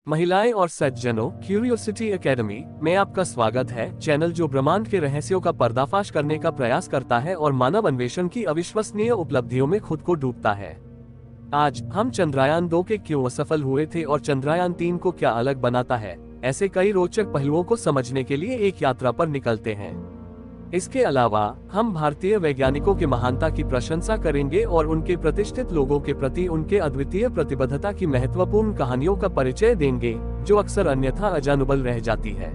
महिलाएं और सज्जनों, क्यूरियोसिटी एकेडमी में आपका स्वागत है। चैनल जो ब्रह्मांड के रहस्यों का पर्दाफाश करने का प्रयास करता है और मानव अन्वेषण की अविश्वसनीय उपलब्धियों में खुद को डूबता है। आज हम चंद्रयान 2 के क्यों असफल हुए थे और चंद्रयान 3 को क्या अलग बनाता है, ऐसे कई रोचक पहलुओं को समझने के लिए एक यात्रा पर निकलते हैं। इसके अलावा हम भारतीय वैज्ञानिकों की महानता की प्रशंसा करेंगे और उनके प्रतिष्ठित लोगों के प्रति उनके अद्वितीय प्रतिबद्धता की महत्वपूर्ण कहानियों का परिचय देंगे, जो अक्सर अन्यथा अजानुबल रह जाती है।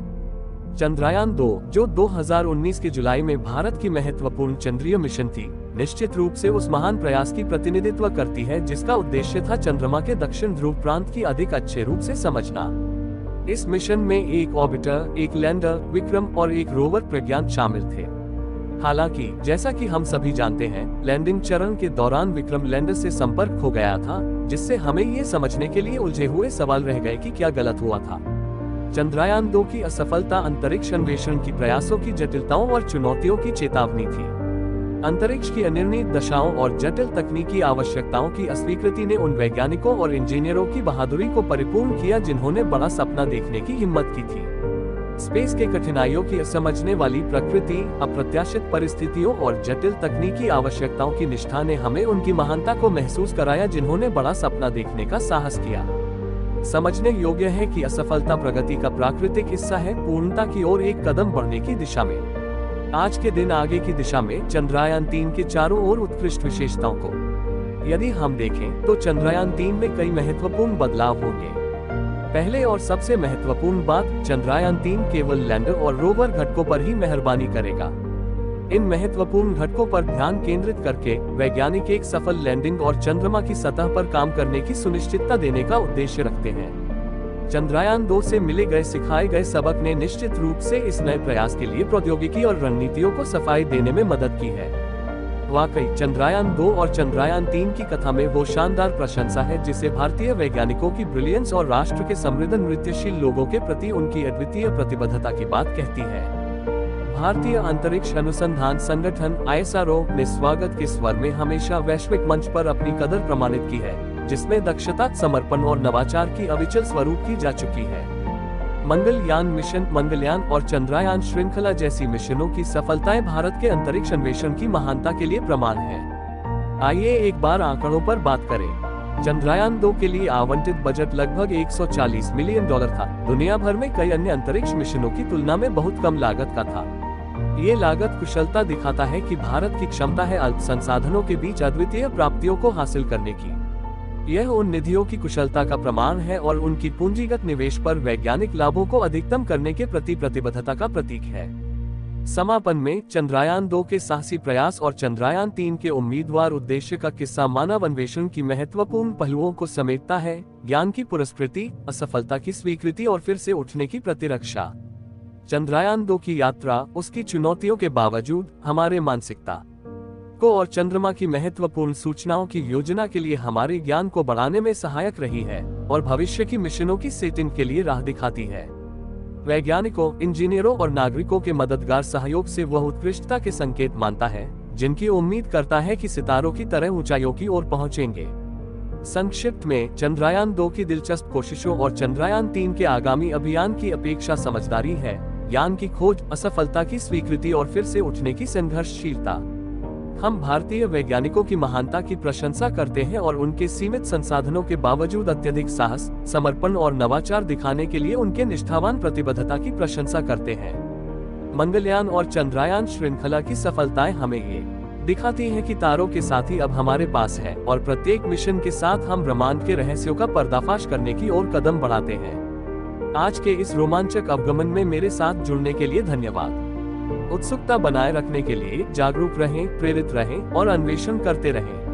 चंद्रयान 2, जो 2019 के जुलाई में भारत की महत्वपूर्ण चंद्रीय मिशन थी, निश्चित रूप से उस महान प्रयास की प्रतिनिधित्व करती है जिसका उद्देश्य था चंद्रमा के दक्षिण ध्रुव प्रांत की अधिक अच्छे रूप से समझना। इस मिशन में एक ऑर्बिटर, एक लैंडर विक्रम और एक रोवर प्रज्ञान शामिल थे। हालांकि जैसा कि हम सभी जानते हैं, लैंडिंग चरण के दौरान विक्रम लैंडर से संपर्क खो गया था, जिससे हमें ये समझने के लिए उलझे हुए सवाल रह गए कि क्या गलत हुआ था। चंद्रयान 2 की असफलता अंतरिक्ष अन्वेषण की प्रयासों की जटिलताओं और चुनौतियों की चेतावनी थी। अंतरिक्ष की अनिर्णित दशाओं और जटिल तकनीकी आवश्यकताओं की अस्वीकृति ने उन वैज्ञानिकों और इंजीनियरों की बहादुरी को परिपूर्ण किया जिन्होंने बड़ा सपना देखने की हिम्मत की थी। स्पेस के कठिनाइयों की समझने वाली प्रकृति, अप्रत्याशित परिस्थितियों और जटिल तकनीकी आवश्यकताओं की निष्ठा ने हमें उनकी महानता को महसूस कराया जिन्होंने बड़ा सपना देखने का साहस किया। समझने योग्य है कि असफलता प्रगति का प्राकृतिक हिस्सा है, पूर्णता की ओर एक कदम बढ़ने की दिशा में। आज के दिन आगे की दिशा में चंद्रयान 3 के चारों ओर उत्कृष्ट विशेषताओं को यदि हम देखें तो चंद्रयान 3 में कई महत्वपूर्ण बदलाव होंगे। पहले और सबसे महत्वपूर्ण बात, चंद्रयान 3 केवल लैंडर और रोवर घटकों पर ही मेहरबानी करेगा। इन महत्वपूर्ण घटकों पर ध्यान केंद्रित करके वैज्ञानिक एक सफल लैंडिंग और चंद्रमा की सतह पर काम करने की सुनिश्चितता देने का उद्देश्य रखते हैं। चंद्रयान 2 से मिले गए सिखाए गए सबक ने निश्चित रूप से इस नए प्रयास के लिए प्रौद्योगिकी और रणनीतियों को सफाई देने में मदद की है। वाकई चंद्रयान 2 और चंद्रयान 3 की कथा में वो शानदार प्रशंसा है जिसे भारतीय वैज्ञानिकों की ब्रिलियंस और राष्ट्र के समृद्ध नृत्यशील लोगों के प्रति उनकी अद्वितीय प्रतिबद्धता की बात कहती है। भारतीय अंतरिक्ष अनुसंधान संगठन ISRO ने स्वागत के स्वर में हमेशा वैश्विक मंच पर अपनी कदर प्रमाणित की है, जिसमें दक्षता, समर्पण और नवाचार की अविचल स्वरूप की जा चुकी है। मंगलयान मिशन, मंगलयान और चंद्रयान श्रृंखला जैसी मिशनों की सफलताएं भारत के अंतरिक्ष अन्वेषण की महानता के लिए प्रमाण है। आइए एक बार आंकड़ों पर बात करें। चंद्रयान 2 के लिए आवंटित बजट लगभग $140 मिलियन था। दुनिया भर में कई अन्य अंतरिक्ष मिशनों की तुलना में बहुत कम लागत का था। ये लागत कुशलता दिखाता है कि भारत की क्षमता है अल्प संसाधनों के बीच अद्वितीय प्राप्तियों को हासिल करने की। यह उन निधियों की कुशलता का प्रमाण है और उनकी पूंजीगत निवेश पर वैज्ञानिक लाभों को अधिकतम करने के प्रति प्रतिबद्धता का प्रतीक है। समापन में चंद्रयान 2 के साहसी प्रयास और चंद्रयान 3 के उम्मीदवार उद्देश्य का किस्सा मानव अन्वेषण की महत्वपूर्ण पहलुओं को समेटता है: ज्ञान की पुरस्कृति, असफलता की स्वीकृति और फिर से उठने की प्रतिरक्षा। चंद्रयान 2 की यात्रा उसकी चुनौतियों के बावजूद हमारे मानसिकता को और चंद्रमा की महत्वपूर्ण सूचनाओं की योजना के लिए हमारे ज्ञान को बढ़ाने में सहायक रही है और भविष्य की मिशनों की सेटिंग के लिए राह दिखाती है। वैज्ञानिकों, इंजीनियरों और नागरिकों के मददगार सहयोग से वह उत्कृष्टता के संकेत मानता है जिनकी उम्मीद करता है कि सितारों की तरह ऊंचाइयों की ओर पहुंचेंगे। संक्षिप्त में, चंद्रयान 2 की दिलचस्प कोशिशों और चंद्रयान 3 के आगामी अभियान की अपेक्षा समझदारी है, ज्ञान की खोज, असफलता की स्वीकृति और फिर से उठने की संघर्षशीलता। हम भारतीय वैज्ञानिकों की महानता की प्रशंसा करते हैं और उनके सीमित संसाधनों के बावजूद अत्यधिक साहस, समर्पण और नवाचार दिखाने के लिए उनके निष्ठावान प्रतिबद्धता की प्रशंसा करते हैं। मंगलयान और चंद्रयान श्रृंखला की सफलताएं हमें ये दिखाती हैं कि तारों के साथी अब हमारे पास है और प्रत्येक मिशन के साथ हम ब्रह्मांड के रहस्यों का पर्दाफाश करने की ओर कदम बढ़ाते हैं। आज के इस रोमांचक अवगमन में मेरे साथ जुड़ने के लिए धन्यवाद। उत्सुकता बनाए रखने के लिए जागरूक रहें, प्रेरित रहें और अन्वेषण करते रहें।